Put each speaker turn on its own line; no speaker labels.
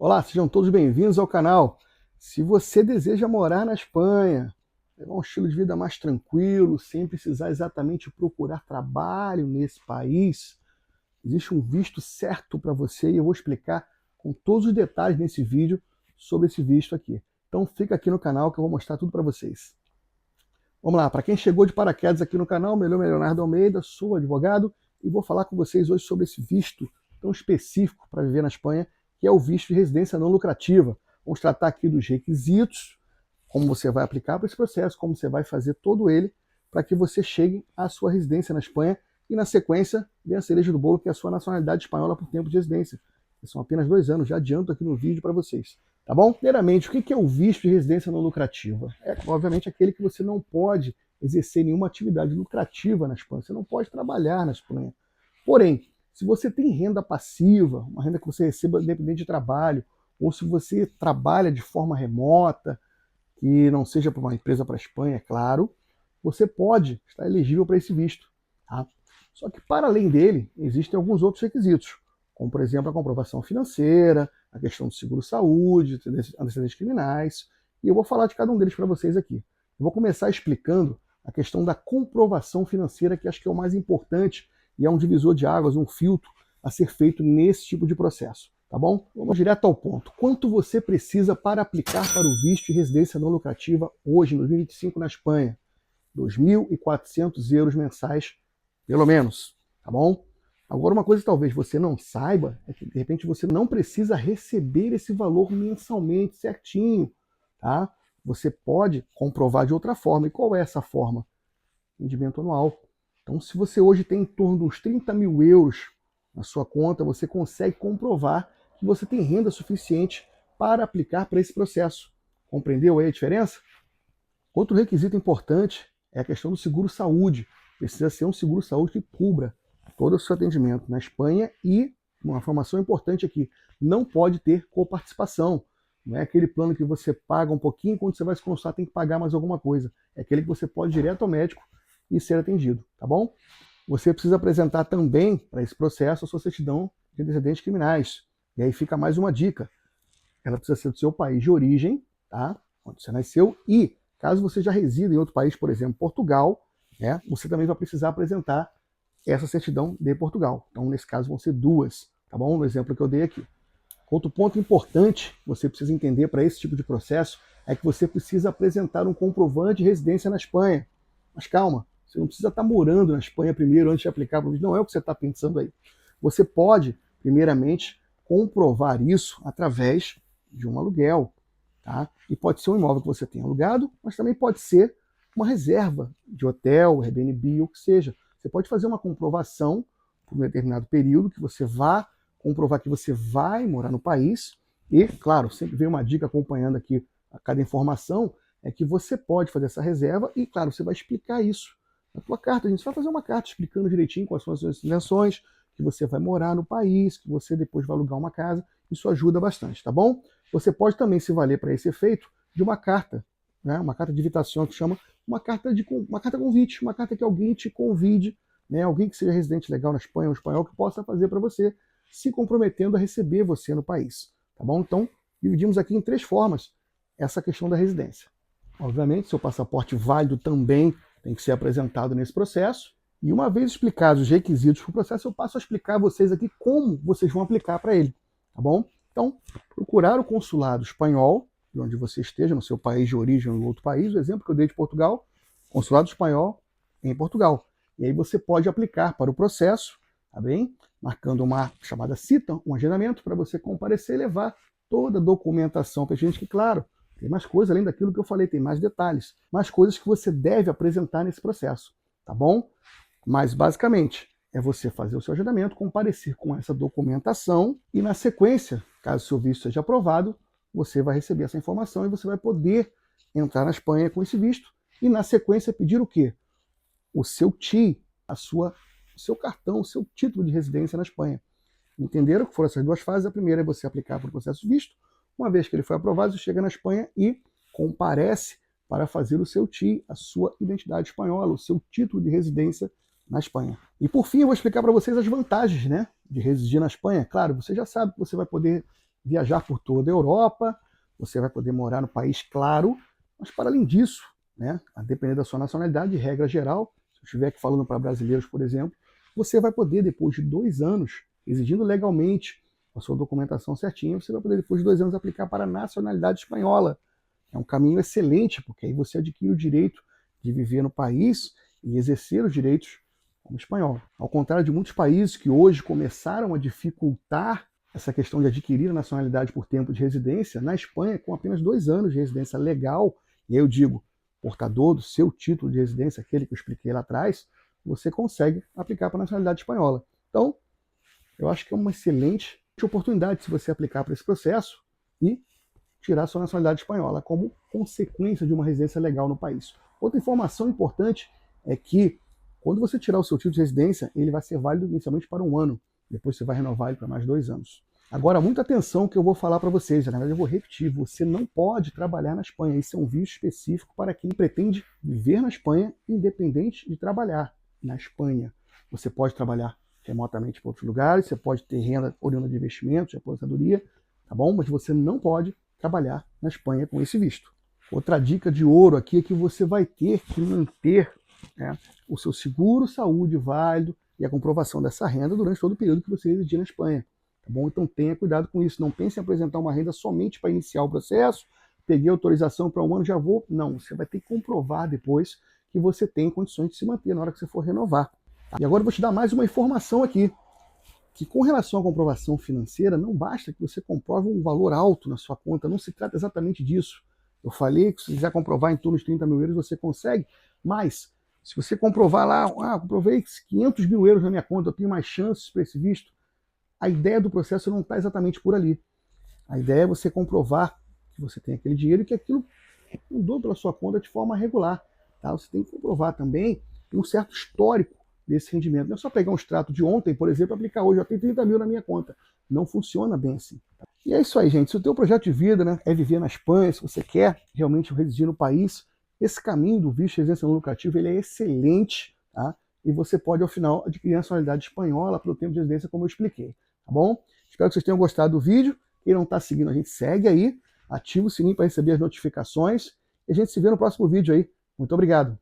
Olá, sejam todos bem-vindos ao canal. Se você deseja morar na Espanha, levar um estilo de vida mais tranquilo, sem precisar exatamente procurar trabalho nesse país, existe um visto certo para você e eu vou explicar com todos os detalhes nesse vídeo sobre esse visto aqui. Então fica aqui no canal que eu vou mostrar tudo para vocês. Vamos lá, para quem chegou de paraquedas aqui no canal, meu nome é Leonardo Almeida, sou advogado e vou falar com vocês hoje sobre esse visto tão específico para viver na Espanha, que é o visto de residência não lucrativa. Vamos tratar aqui dos requisitos, como você vai aplicar para esse processo, como você vai fazer todo ele, para que você chegue à sua residência na Espanha e, na sequência, venha a cereja do bolo, que é a sua nacionalidade espanhola por tempo de residência. São apenas 2 anos, já adianto aqui no vídeo para vocês. Tá bom? Primeiramente, o que é o visto de residência não lucrativa? É, obviamente, aquele que você não pode exercer nenhuma atividade lucrativa na Espanha. Você não pode trabalhar na Espanha. Porém, se você tem renda passiva, uma renda que você receba independente de trabalho, ou se você trabalha de forma remota, que não seja para uma empresa para a Espanha, é claro, você pode estar elegível para esse visto. Tá? Só que, para além dele, existem alguns outros requisitos, como, por exemplo, a comprovação financeira, a questão do seguro-saúde, antecedentes criminais, e eu vou falar de cada um deles para vocês aqui. Eu vou começar explicando a questão da comprovação financeira, que acho que é o mais importante e é um divisor de águas, um filtro a ser feito nesse tipo de processo. Tá bom? Vamos direto ao ponto. Quanto você precisa para aplicar para o visto de residência não lucrativa hoje, em 2025, na Espanha? 2.400 euros mensais, pelo menos. Tá bom? Agora, uma coisa que talvez você não saiba é que, de repente, você não precisa receber esse valor mensalmente certinho. Tá? Você pode comprovar de outra forma. E qual é essa forma? Rendimento anual. Então, se você hoje tem em torno de uns 30 mil euros na sua conta, você consegue comprovar que você tem renda suficiente para aplicar para esse processo. Compreendeu aí a diferença? Outro requisito importante é a questão do seguro-saúde. Precisa ser um seguro-saúde que cubra todo o seu atendimento na Espanha e, uma informação importante aqui, não pode ter coparticipação. Não é aquele plano que você paga um pouquinho, quando você vai se consultar tem que pagar mais alguma coisa. É aquele que você pode ir direto ao médico e ser atendido, tá bom? Você precisa apresentar também, para esse processo, a sua certidão de antecedentes criminais. E aí fica mais uma dica. Ela precisa ser do seu país de origem, tá? Onde você nasceu, e caso você já resida em outro país, por exemplo, Portugal, né, você também vai precisar apresentar essa certidão de Portugal. Então, nesse caso, vão ser 2, tá bom? No exemplo que eu dei aqui. Outro ponto importante que você precisa entender para esse tipo de processo é que você precisa apresentar um comprovante de residência na Espanha. Mas calma, você não precisa estar morando na Espanha primeiro antes de aplicar para o visto. Não é o que você está pensando aí. Você pode, primeiramente, comprovar isso através de um aluguel. Tá? E pode ser um imóvel que você tenha alugado, mas também pode ser uma reserva de hotel, Airbnb, ou o que seja. Você pode fazer uma comprovação por um determinado período que você vá comprovar que você vai morar no país. E, claro, sempre vem uma dica acompanhando aqui a cada informação, é que você pode fazer essa reserva e, claro, você vai explicar isso na tua carta. A gente vai fazer uma carta explicando direitinho quais são as suas intenções, que você vai morar no país, que você depois vai alugar uma casa. Isso ajuda bastante, tá bom? Você pode também se valer para esse efeito de uma carta, né? Uma carta de invitação que chama uma carta convite, uma carta que alguém te convide, né? Alguém que seja residente legal na Espanha, um espanhol, que possa fazer para você, se comprometendo a receber você no país, tá bom? Então, dividimos aqui em 3 formas essa questão da residência. Obviamente, seu passaporte válido também tem que ser apresentado nesse processo. E uma vez explicados os requisitos para o processo, eu passo a explicar a vocês aqui como vocês vão aplicar para ele, tá bom? Então, procurar o consulado espanhol, de onde você esteja, no seu país de origem ou em outro país, o exemplo que eu dei de Portugal, consulado espanhol em Portugal. E aí você pode aplicar para o processo, tá bem? Marcando uma chamada cita, um agendamento, para você comparecer e levar toda a documentação para a gente, que, claro, tem mais coisa além daquilo que eu falei, tem mais detalhes, mais coisas que você deve apresentar nesse processo, tá bom? Mas, basicamente, é você fazer o seu agendamento, comparecer com essa documentação e, na sequência, caso o seu visto seja aprovado, você vai receber essa informação e você vai poder entrar na Espanha com esse visto e, na sequência, pedir o quê? O seu TI, o seu cartão, o seu título de residência na Espanha. Entenderam que foram essas 2 fases? A primeira é você aplicar para o processo de visto. Uma vez que ele foi aprovado, você chega na Espanha e comparece para fazer o seu TI, a sua identidade espanhola, o seu título de residência na Espanha. E por fim, eu vou explicar para vocês as vantagens, né, de residir na Espanha. Claro, você já sabe que você vai poder viajar por toda a Europa, você vai poder morar no país, claro, mas para além disso, né, a depender da sua nacionalidade, regra geral, se eu estiver aqui falando para brasileiros, por exemplo, você vai poder, depois de 2 anos, exigindo legalmente a sua documentação certinha, você vai poder, depois de 2 anos, aplicar para a nacionalidade espanhola. É um caminho excelente, porque aí você adquire o direito de viver no país e exercer os direitos como espanhol. Ao contrário de muitos países que hoje começaram a dificultar essa questão de adquirir a nacionalidade por tempo de residência, na Espanha, com apenas 2 anos de residência legal, e aí eu digo, portador do seu título de residência, aquele que eu expliquei lá atrás, você consegue aplicar para a nacionalidade espanhola. Então, eu acho que é uma excelente oportunidade se você aplicar para esse processo e tirar sua nacionalidade espanhola como consequência de uma residência legal no país. Outra informação importante é que quando você tirar o seu título de residência, ele vai ser válido inicialmente para 1 ano. Depois você vai renovar ele para mais 2 anos. Agora, muita atenção que eu vou falar para vocês. Na verdade, eu vou repetir. Você não pode trabalhar na Espanha. Isso é um visto específico para quem pretende viver na Espanha, independente de trabalhar na Espanha. Você pode trabalhar remotamente para outros lugares, você pode ter renda oriunda de investimentos, de aposentadoria, tá bom? Mas você não pode trabalhar na Espanha com esse visto. Outra dica de ouro aqui é que você vai ter que manter, né, o seu seguro saúde válido e a comprovação dessa renda durante todo o período que você residir na Espanha. Tá bom? Então tenha cuidado com isso. Não pense em apresentar uma renda somente para iniciar o processo. Peguei autorização para 1 ano, já vou. Não, você vai ter que comprovar depois que você tem condições de se manter na hora que você for renovar. E agora eu vou te dar mais uma informação aqui, que com relação à comprovação financeira, não basta que você comprove um valor alto na sua conta, não se trata exatamente disso. Eu falei que se quiser comprovar em torno de 30 mil euros, você consegue, mas se você comprovar lá, comprovei 500 mil euros na minha conta, eu tenho mais chances para esse visto, a ideia do processo não está exatamente por ali. A ideia é você comprovar que você tem aquele dinheiro e que aquilo mudou pela sua conta de forma regular. Tá? Você tem que comprovar também um certo histórico desse rendimento. Não é só pegar um extrato de ontem, por exemplo, e aplicar hoje. Eu tenho 30 mil na minha conta. Não funciona bem assim. E é isso aí, gente. Se o teu projeto de vida, né, é viver na Espanha, se você quer realmente residir no país, esse caminho do visto de residência não lucrativa ele é excelente, tá? E você pode, ao final, adquirir a nacionalidade espanhola pelo tempo de residência, como eu expliquei. Tá bom? Espero que vocês tenham gostado do vídeo. Quem não está seguindo a gente, segue aí. Ativa o sininho para receber as notificações. E a gente se vê no próximo vídeo aí. Muito obrigado.